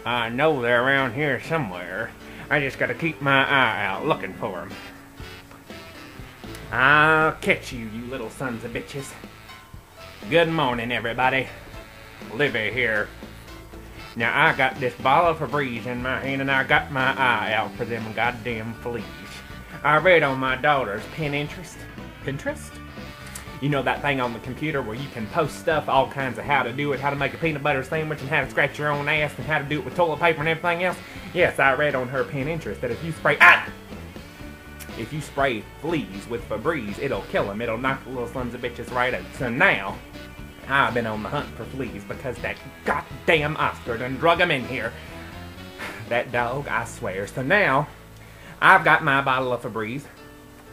I know they're around here somewhere. I just gotta keep my eye out looking for them. I'll catch you, you little sons of bitches. Good morning, everybody. Libby here. Now, I got this bottle of Febreze in my hand, and I got my eye out for them goddamn fleas. I read on my daughter's Pinterest. You know that thing on the computer where you can post stuff, all kinds of how to do it, how to make a peanut butter sandwich, and how to scratch your own ass, and how to do it with toilet paper and everything else? Yes, I read on her Pinterest that if you spray fleas with Febreze, it'll kill them. It'll knock the little sons of bitches right out. So now, I've been on the hunt for fleas because that goddamn Oscar done drug them in here. That dog, I swear. So now, I've got my bottle of Febreze,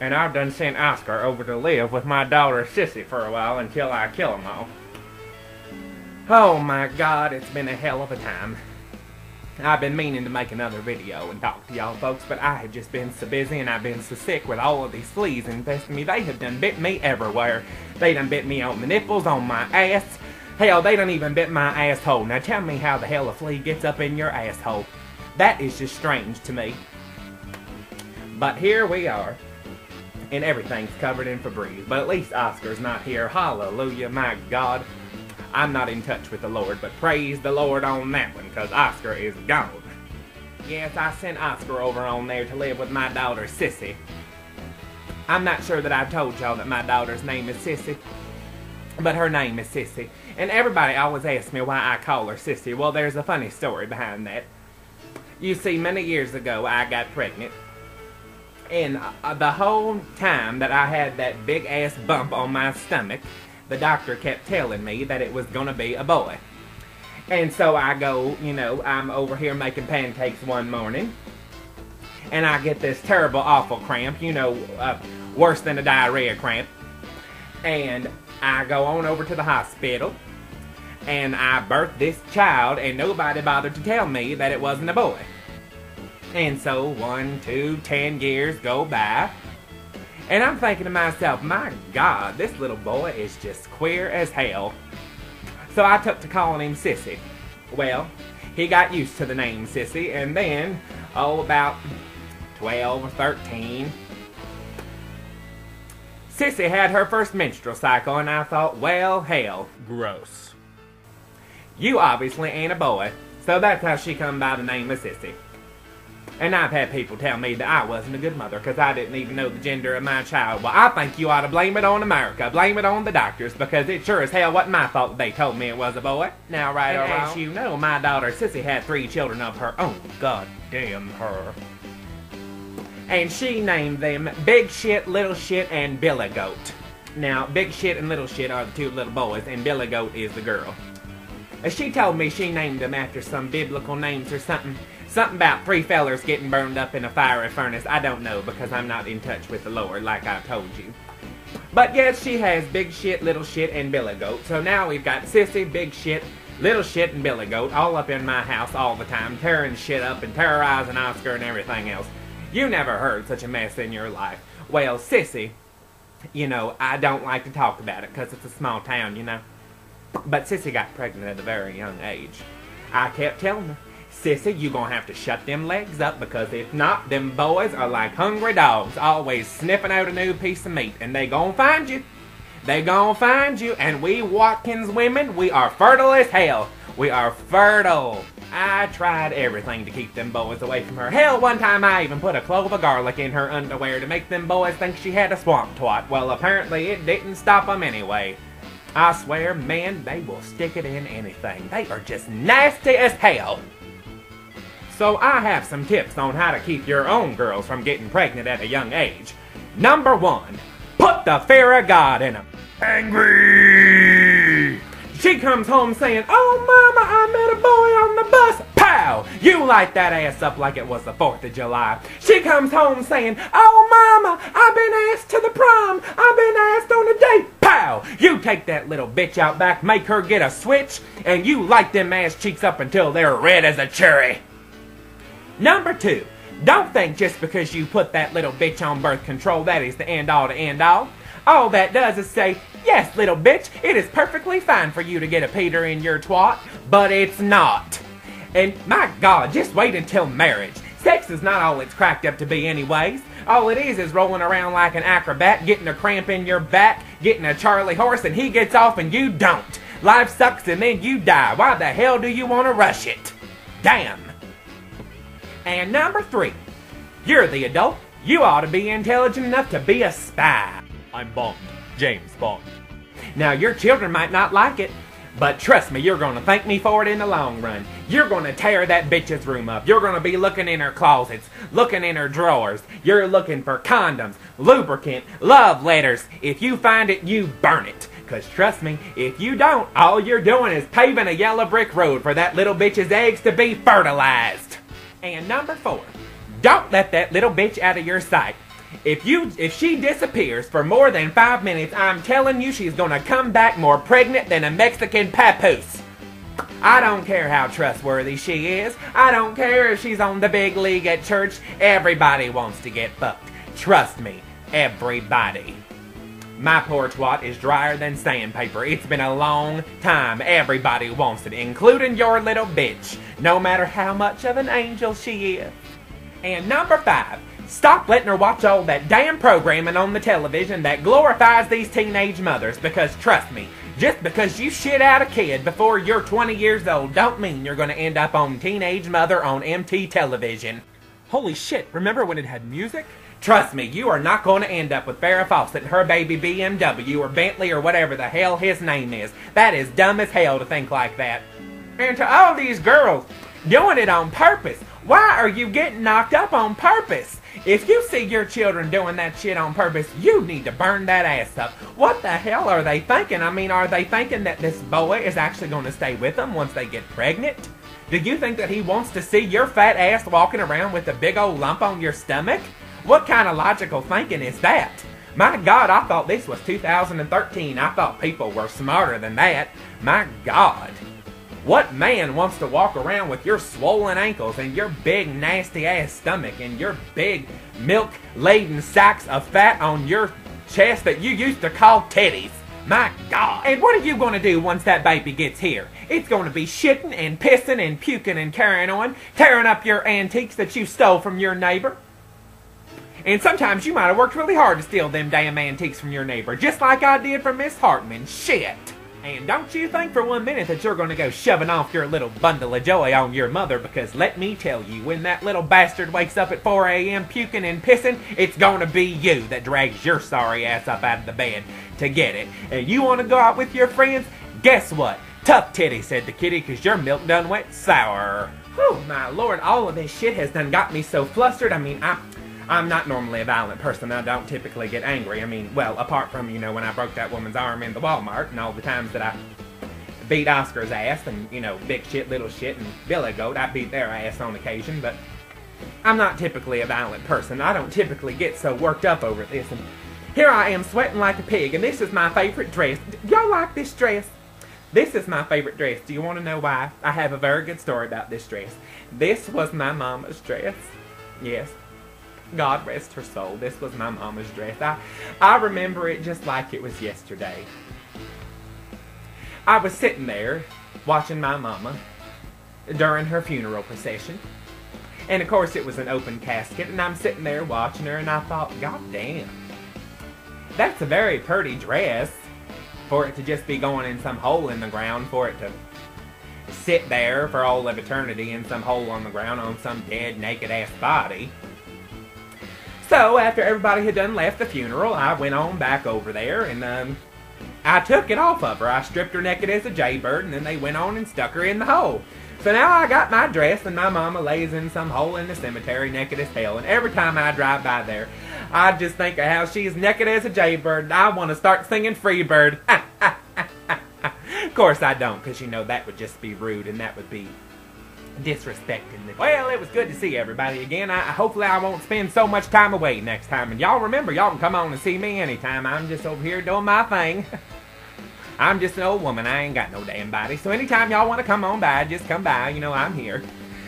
and I've done sent Oscar over to live with my daughter Sissy for a while until I kill them all. Oh my God, it's been a hell of a time. I've been meaning to make another video and talk to y'all folks, but I have just been so busy and I've been so sick with all of these fleas infesting me. They have done bit me everywhere. They done bit me on the nipples, on my ass. Hell, they done even bit my asshole. Now tell me how the hell a flea gets up in your asshole. That is just strange to me. But here we are. And everything's covered in Febreze. But at least Oscar's not here. Hallelujah, my God. I'm not in touch with the Lord, but praise the Lord on that one, because Oscar is gone. Yes, I sent Oscar over on there to live with my daughter, Sissy. I'm not sure that I've told y'all that my daughter's name is Sissy, but her name is Sissy. And everybody always asks me why I call her Sissy. Well, there's a funny story behind that. You see, many years ago, I got pregnant. And the whole time that I had that big-ass bump on my stomach, the doctor kept telling me that it was gonna be a boy. And so I go, you know, I'm over here making pancakes one morning, and I get this terrible, awful cramp, you know, worse than a diarrhea cramp. And I go on over to the hospital, and I birthed this child, and nobody bothered to tell me that it wasn't a boy. And so 1, 2, 10 years go by. And I'm thinking to myself, my God, this little boy is just queer as hell. So I took to calling him Sissy. Well, he got used to the name Sissy, and then, about 12 or 13, Sissy had her first menstrual cycle, and I thought, well, hell, gross. You obviously ain't a boy, so that's how she come by the name of Sissy. And I've had people tell me that I wasn't a good mother because I didn't even know the gender of my child. Well, I think you ought to blame it on America. Blame it on the doctors, because it sure as hell wasn't my fault that they told me it was a boy. Now, right or wrong, as you know, my daughter Sissy had 3 children of her own. God damn her. And she named them Big Shit, Little Shit, and Billy Goat. Now, Big Shit and Little Shit are the 2 little boys, and Billy Goat is the girl. And she told me she named them after some biblical names or something. Something about 3 fellers getting burned up in a fiery furnace. I don't know, because I'm not in touch with the Lord, like I told you. But yes, she has Big Shit, Little Shit, and Billy Goat. So now we've got Sissy, Big Shit, Little Shit, and Billy Goat all up in my house all the time, tearing shit up and terrorizing Oscar and everything else. You never heard such a mess in your life. Well, Sissy, you know, I don't like to talk about it because it's a small town, you know. But Sissy got pregnant at a very young age. I kept telling her, Sissy, you gonna have to shut them legs up, because if not, them boys are like hungry dogs, always sniffing out a new piece of meat, and they gonna find you. They gonna find you, and we Watkins women, we are fertile as hell. We are fertile. I tried everything to keep them boys away from her. Hell, one time I even put a clove of garlic in her underwear to make them boys think she had a swamp twat. Well, apparently it didn't stop them anyway. I swear, man, they will stick it in anything. They are just nasty as hell. So I have some tips on how to keep your own girls from getting pregnant at a young age. Number 1, put the fear of God in them. Angry! She comes home saying, oh mama, I met a boy on the bus. Pow! You light that ass up like it was the 4th of July. She comes home saying, oh mama, I've been asked to the prom. I've been asked on a date. Pow! You take that little bitch out back, make her get a switch, and you light them ass cheeks up until they're red as a cherry. Number 2, don't think just because you put that little bitch on birth control that is the end all to end all. All that does is say, yes, little bitch, it is perfectly fine for you to get a Peter in your twat, but it's not. And my God, just wait until marriage. Sex is not all it's cracked up to be anyways. All it is rolling around like an acrobat, getting a cramp in your back, getting a Charlie horse, and he gets off and you don't. Life sucks and then you die. Why the hell do you want to rush it? Damn. And number 3, you're the adult. You ought to be intelligent enough to be a spy. I'm Bond. James Bond. Now, your children might not like it, but trust me, you're going to thank me for it in the long run. You're going to tear that bitch's room up. You're going to be looking in her closets, looking in her drawers. You're looking for condoms, lubricant, love letters. If you find it, you burn it. Because trust me, if you don't, all you're doing is paving a yellow brick road for that little bitch's eggs to be fertilized. And number 4, don't let that little bitch out of your sight. If she disappears for more than 5 minutes, I'm telling you she's gonna come back more pregnant than a Mexican papoose. I don't care how trustworthy she is. I don't care if she's on the big league at church. Everybody wants to get fucked. Trust me, everybody. My poor twat is drier than sandpaper. It's been a long time. Everybody wants it, including your little bitch, no matter how much of an angel she is. And number 5, stop letting her watch all that damn programming on the television that glorifies these teenage mothers, because trust me, just because you shit out a kid before you're 20 years old don't mean you're going to end up on Teenage Mother on MT television. Holy shit, remember when it had music? Trust me, you are not going to end up with Farrah Fawcett and her baby BMW or Bentley or whatever the hell his name is. That is dumb as hell to think like that. And to all these girls doing it on purpose, why are you getting knocked up on purpose? If you see your children doing that shit on purpose, you need to burn that ass up. What the hell are they thinking? I mean, are they thinking that this boy is actually going to stay with them once they get pregnant? Do you think that he wants to see your fat ass walking around with a big old lump on your stomach? What kind of logical thinking is that? My God, I thought this was 2013. I thought people were smarter than that. My God. What man wants to walk around with your swollen ankles and your big nasty ass stomach and your big milk-laden sacks of fat on your chest that you used to call titties? My God. And what are you going to do once that baby gets here? It's going to be shitting and pissing and puking and carrying on, tearing up your antiques that you stole from your neighbor. And sometimes you might have worked really hard to steal them damn antiques from your neighbor, just like I did from Miss Hartman. Shit. And don't you think for 1 minute that you're going to go shoving off your little bundle of joy on your mother, because let me tell you, when that little bastard wakes up at 4 a.m. puking and pissing, it's going to be you that drags your sorry ass up out of the bed to get it. And you want to go out with your friends? Guess what? Tough titty, said the kitty, because your milk done went sour. Oh my Lord, all of this shit has done got me so flustered. I mean, I'm not normally a violent person. I don't typically get angry. I mean, well, apart from, you know, when I broke that woman's arm in the Walmart and all the times that I beat Oscar's ass and, you know, big shit, little shit, and Billy Goat, I beat their ass on occasion, but I'm not typically a violent person. I don't typically get so worked up over this, and here I am sweating like a pig, and this is my favorite dress. Y'all like this dress? This is my favorite dress. Do you want to know why? I have a very good story about this dress. This was my mama's dress. Yes. God rest her soul. This was my mama's dress. I remember it just like it was yesterday. I was sitting there watching my mama during her funeral procession. And of course it was an open casket, and I'm sitting there watching her, and I thought, God damn, that's a very pretty dress for it to just be going in some hole in the ground, for it to sit there for all of eternity in some hole on the ground on some dead, naked-ass body. So, after everybody had done left the funeral, I went on back over there, and I took it off of her. I stripped her naked as a jaybird, and then they went on and stuck her in the hole. So now I got my dress, and my mama lays in some hole in the cemetery naked as hell, and every time I drive by there, I just think of how she's naked as a jaybird, and I want to start singing Freebird. Of course I don't, because you know that would just be rude, and that would be disrespecting. Well, it was good to see everybody again. Hopefully I won't spend so much time away next time. And y'all remember, y'all can come on and see me anytime. I'm just over here doing my thing. I'm just an old woman. I ain't got no damn body. So anytime y'all want to come on by, just come by. You know, I'm here.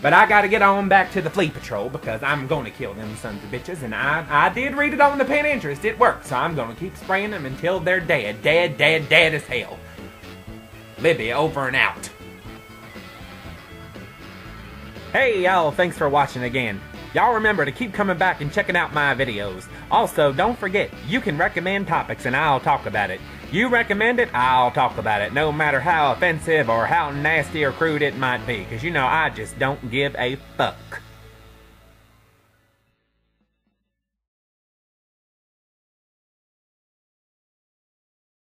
But I got to get on back to the Flea Patrol, because I'm going to kill them sons of bitches. And I did read it on the Pinterest. It worked. So I'm going to keep spraying them until they're dead. Dead, dead, dead as hell. Libby, over and out. Hey y'all, thanks for watching again. Y'all remember to keep coming back and checking out my videos. Also, don't forget, you can recommend topics and I'll talk about it. You recommend it, I'll talk about it, no matter how offensive or how nasty or crude it might be, because you know I just don't give a fuck.